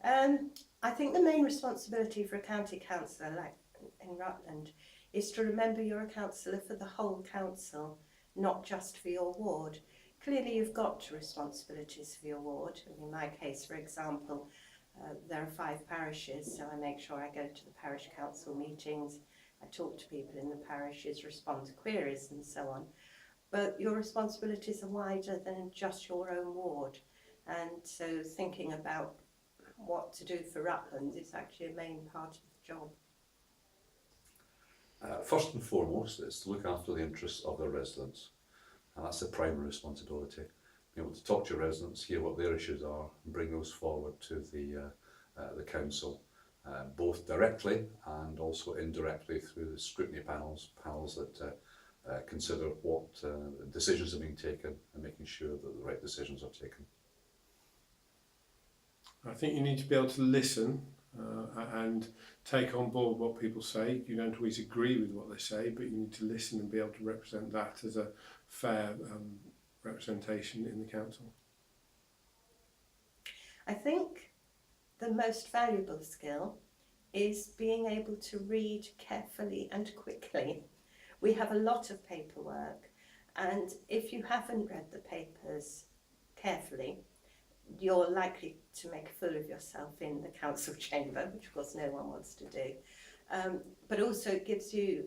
I think the main responsibility for a county councillor, like in Rutland, is to remember you're a councillor for the whole council, not just for your ward. Clearly you've got responsibilities for your ward. In my case, for example, there are 5 parishes, so I make sure I go to the parish council meetings, I talk to people in the parishes, respond to queries and so on. But your responsibilities are wider than just your own ward. And so thinking about what to do for Rutland is actually a main part of the job. First and foremost, it's to look after the interests of their residents, and that's the primary responsibility. Be able to talk to your residents, hear what their issues are, and bring those forward to the council, both directly and also indirectly through the scrutiny panels that consider what decisions are being taken and making sure that the right decisions are taken. I think you need to be able to listen and take on board what people say. You don't always agree with what they say, but you need to listen and be able to represent that as a fair representation in the council. I think the most valuable skill is being able to read carefully and quickly. We have a lot of paperwork, and if you haven't read the papers carefully, you're likely to make a fool of yourself in the council chamber, which of course no one wants to do. But also it gives you,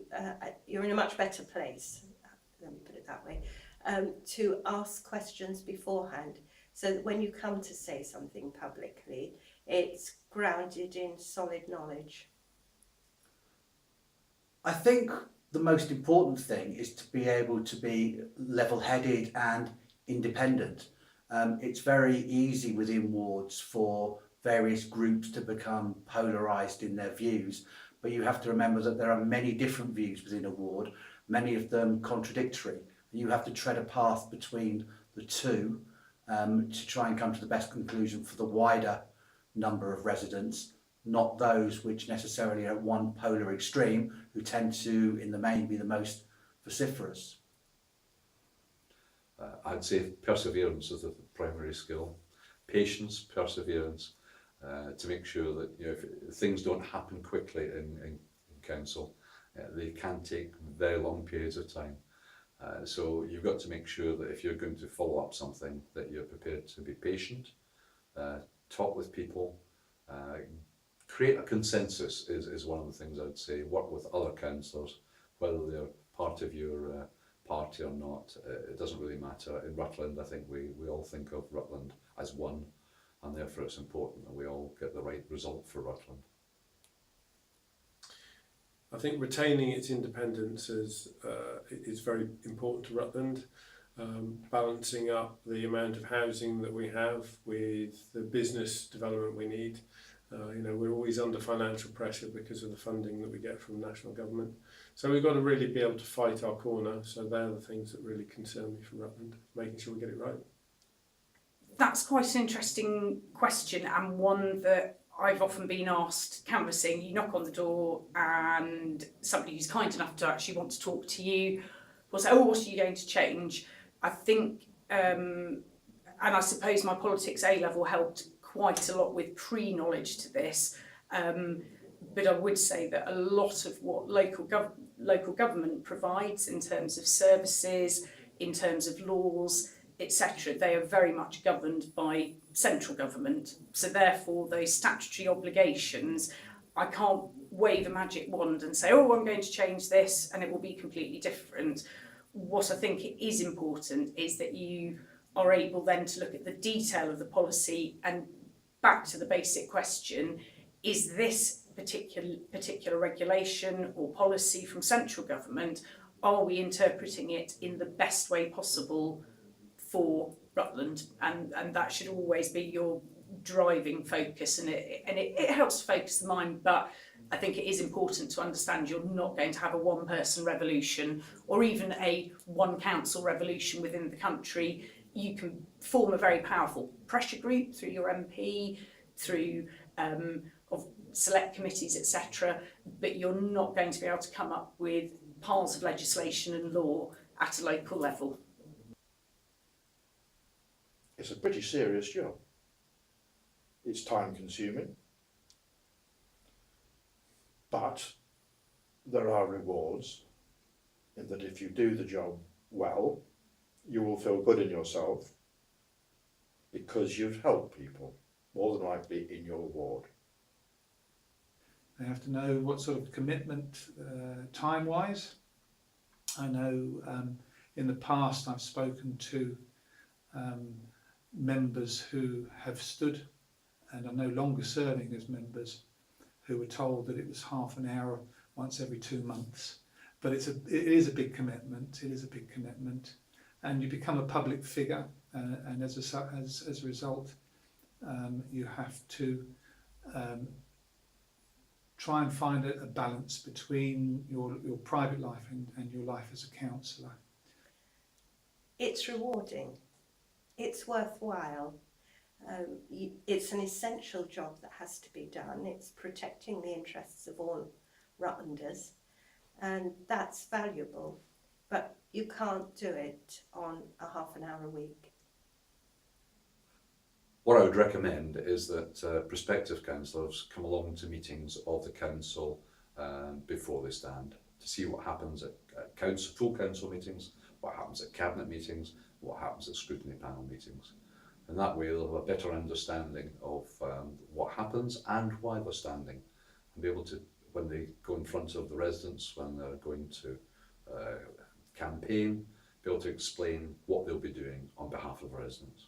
you're in a much better place, let me put it that way, to ask questions beforehand, so that when you come to say something publicly, it's grounded in solid knowledge. I think the most important thing is to be able to be level-headed and independent. It's very easy within wards for various groups to become polarised in their views, but you have to remember that there are many different views within a ward, many of them contradictory. You have to tread a path between the two to try and come to the best conclusion for the wider number of residents, not those which necessarily are at one polar extreme, who tend to, in the main, be the most vociferous. I'd say perseverance is the primary skill, patience, perseverance, to make sure that if things don't happen quickly in council, they can take very long periods of time. So you've got to make sure that if you're going to follow up something, that you're prepared to be patient, talk with people, create a consensus is one of the things I'd say. Work with other councillors, whether they're part of your party or not, it doesn't really matter. In Rutland, I think we all think of Rutland as one, and therefore it's important that we all get the right result for Rutland. I think retaining its independence is very important to Rutland. Balancing up the amount of housing that we have with the business development we need. We're always under financial pressure because of the funding that we get from national government. So we've got to really be able to fight our corner. So they're the things that really concern me for Rutland, making sure we get it right. That's quite an interesting question, and one that I've often been asked canvassing. You knock on the door and somebody who's kind enough to actually want to talk to you will say, oh, what are you going to change? I think, and I suppose my politics A-level helped quite a lot with pre-knowledge to this, but I would say that a lot of what local government provides in terms of services, in terms of laws, etc., they are very much governed by central government. So therefore those statutory obligations, I can't wave a magic wand and say, oh, I'm going to change this and it will be completely different. What I think is important is that you are able then to look at the detail of the policy and back to the basic question, is this particular regulation or policy from central government, are we interpreting it in the best way possible for Rutland? And that should always be your driving focus, and it helps to focus the mind, but I think it is important to understand you're not going to have a one-person revolution or even a one-council revolution within the country. You can form a very powerful pressure group through your MP, through of select committees, etc., but you're not going to be able to come up with piles of legislation and law at a local level. It's a pretty serious job. It's time consuming, but there are rewards in that if you do the job well, you will feel good in yourself because you've helped people, more than likely in your ward. They have to know what sort of commitment time-wise. I know in the past I've spoken to members who have stood and are no longer serving as members, who were told that it was half an hour once every 2 months. But it is a big commitment. It is a big commitment, and you become a public figure, and as a result, you have to try and find a balance between your private life and your life as a councillor. It's rewarding. It's worthwhile. It's an essential job that has to be done. It's protecting the interests of all Rutlanders, and that's valuable. But you can't do it on a half an hour a week. What I would recommend is that prospective councillors come along to meetings of the council before they stand, to see what happens at full council meetings, what happens at cabinet meetings, what happens at scrutiny panel meetings. And that way they'll have a better understanding of what happens and why they're standing, and be able to, when they go in front of the residents, when they're going to campaign, be able to explain what they'll be doing on behalf of residents.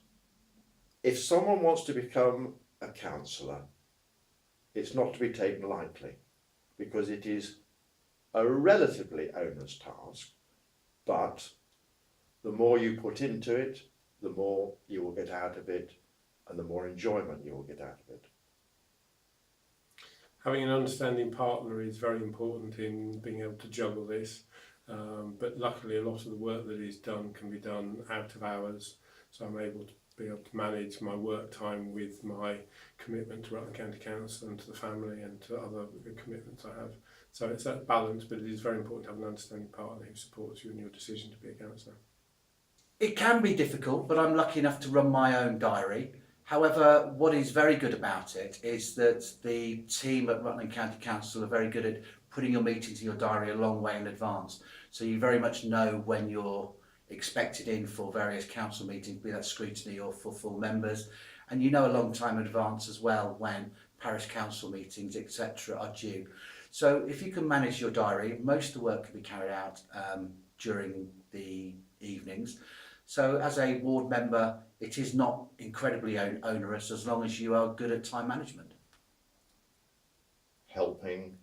If someone wants to become a councillor, it's not to be taken lightly, because it is a relatively onerous task, but the more you put into it, the more you will get out of it, and the more enjoyment you will get out of it. Having an understanding partner is very important in being able to juggle this, but luckily a lot of the work that is done can be done out of hours, so I'm able to manage my work time with my commitment to Rutland County Council and to the family and to other commitments I have. So it's that balance, but it is very important to have an understanding partner who supports you in your decision to be a councillor. It can be difficult, but I'm lucky enough to run my own diary. However, what is very good about it is that the team at Rutland County Council are very good at putting your meetings in your diary a long way in advance. So you very much know when you're expected in for various council meetings, be that scrutiny or for full members. And you know a long time in advance as well when parish council meetings, etc. are due. So if you can manage your diary, most of the work can be carried out during the evenings. So as a ward member, it is not incredibly onerous as long as you are good at time management. Helping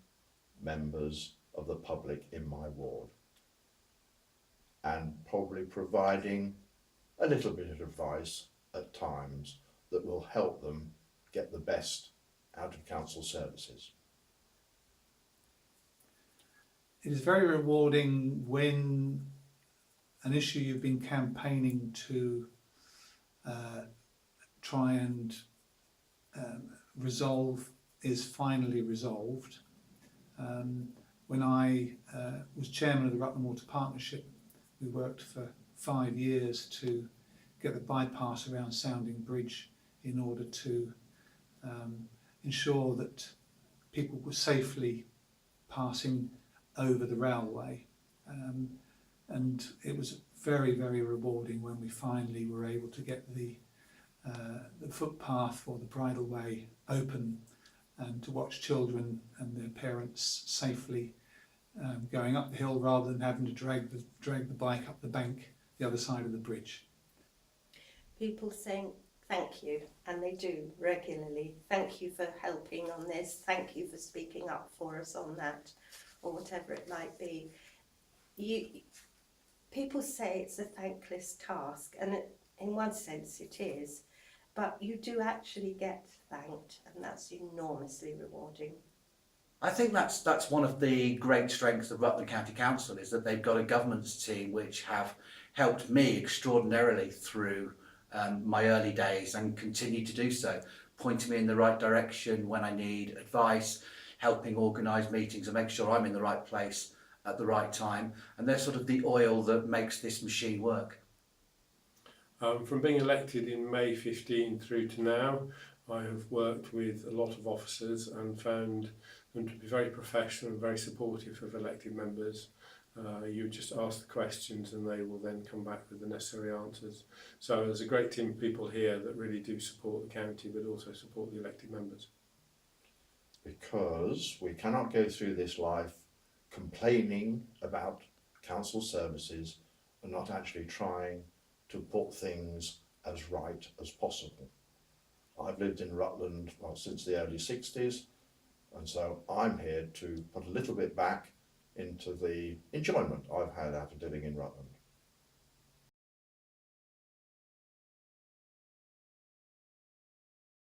members of the public in my ward, and probably providing a little bit of advice at times that will help them get the best out of council services. It is very rewarding when an issue you've been campaigning to try and resolve is finally resolved. When I was chairman of the Rutland Water Partnership, we worked for 5 years to get the bypass around Sounding Bridge in order to ensure that people were safely passing over the railway. And it was very, very rewarding when we finally were able to get the footpath or the bridleway open, and to watch children and their parents safely going up the hill rather than having to drag the bike up the bank the other side of the bridge. People saying thank you, and they do regularly. Thank you for helping on this, thank you for speaking up for us on that, or whatever it might be. People say it's a thankless task, and in one sense it is, but you do actually get thanked, and that's enormously rewarding. I think that's one of the great strengths of Rutland County Council, is that they've got a governance team which have helped me extraordinarily through my early days and continue to do so, pointing me in the right direction when I need advice, helping organise meetings and make sure I'm in the right place at the right time, and they're sort of the oil that makes this machine work. From being elected in May 15 through to now, I have worked with a lot of officers and found them to be very professional and very supportive of elected members. You just ask the questions and they will then come back with the necessary answers. So there's a great team of people here that really do support the county but also support the elected members. Because we cannot go through this life complaining about council services and not actually trying to put things as right as possible. I've lived in Rutland since the early 60s, and so I'm here to put a little bit back into the enjoyment I've had out of living in Rutland.